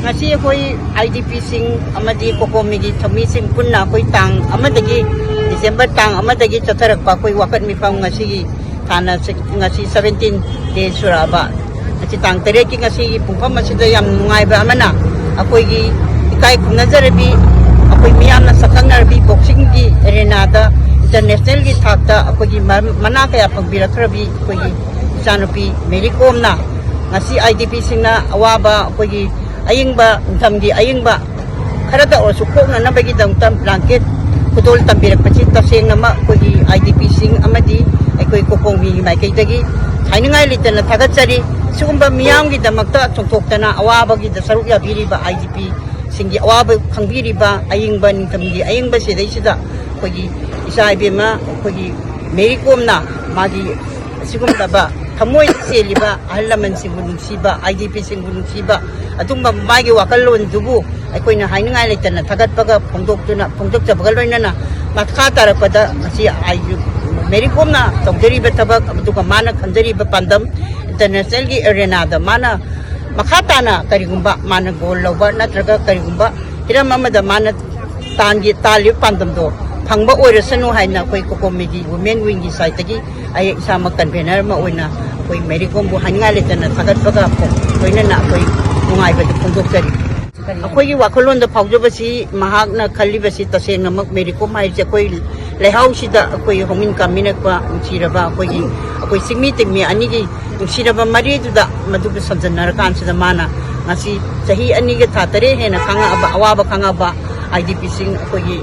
ngasi ako'y IDP-sing amadi kokomigi thamising punna ako'y tang amadagi December tang amadagi chatarakpa ako'y wakat mipang ngasi thana ngasi 17 days suraba ngasi tang tereki ngasi pungpam masida yam nungayba amana ako'y ikay kunazarabi ako'y miyam na sakangarabi boxing gi arenada international gi thakta ako'y mana kaya pagbirakrabi ako'y isanupi Merikom na ngasi IDP-sing na awaba ako'y ayingba tamgi ayingba karada o sukok na nabagi dang tam blanket kutol tambirak pachit taseng nama kogi IDP sing amadi ay koy kokong mi mai kay dagi hainingay litan na tagatsari sugumba miyam gi damakta chongtok na awaba gi dasaruk ya biri ba IDP singgi awaba kangbiri ba ayingba ning tamgi ayingba sidai sida kogi isa ibema kogi Merikom na magi sugumba ba kamoy seliba ahalaman singunung siba IDP singunung siba atung magi wakalon dubu ay koy na hainingay litan na tagat paga pongdok sa bagaloy na matkatara pada kasi ay Merikom na togderi ba tabag atung mana kanderi ba pandam international gi arenada mana makata na karigumba mana golaw ba na traga karigumba hira mamada mana tangi tali pandam do phangba oirasanu haina koy kokomigi women wing gi site gi ay isama convener ma oina koy Merikom bu hainingay litan na tagat paga koy na koy nungay ba pongdok sari ako'y wakalon da pagjabasi mahag na kalibasi taseng namak Merikom hay siya ako'y lehaw sida ako'y humin kami nagpa siraba ako'y simitig mi anigi yung siraba marido da madugo sa narakan sida mana ngasi sahi anigi tatare he na kanga aba awaba kanga ba IDP sing ako'y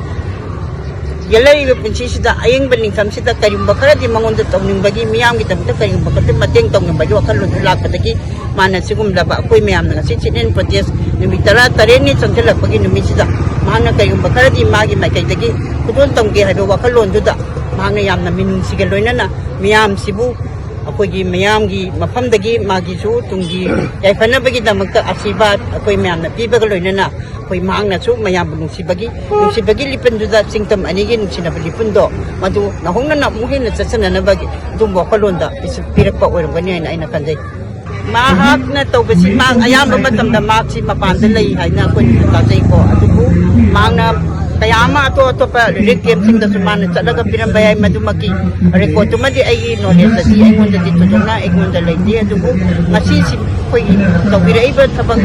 yalay punsi sida ayeng baning kam sida karimba kara di mangonda tawning bagi miyam kita kita karimba kati mateng tawning bagi wakalon dula kadaki mana sigum laba ako'y miyam na ngasi sinin protes numitara tareni chantela pagi numisida mana karimba kara di magi mai kai dagi kudon tongge hado wakalon duda mana yam na minung sigaloy na miyam sibu ako'y miyam gi mafam dagi magi su tunggi kay fana bagi da magka asibat ako'y miyam na pibagaloy na ako'y maang na su mayam nung sibagi lipan duda singtam anigin sinabalipan do madu nahong na namuhin na sasana na bagi dumbo wakalon da pirak pa orang ganyan ay nakanday mahak na to basi mang ayam babatam da mak si mapandalay hay na ko tatay ko ato po mang na kayama ato pa rikem sing da sumana talaga pinambayay madumaki record tumadi ay no sa di ay ngonda dito na ay ngonda lay di ato po masisi ko to bira iba tabang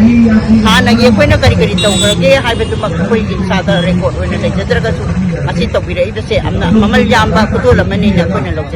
mana ye ko na kari to kaya hay ba tumak ko yung sada record na lay talaga so masito bira iba se amna mamalyamba ko to laman ni na ko na log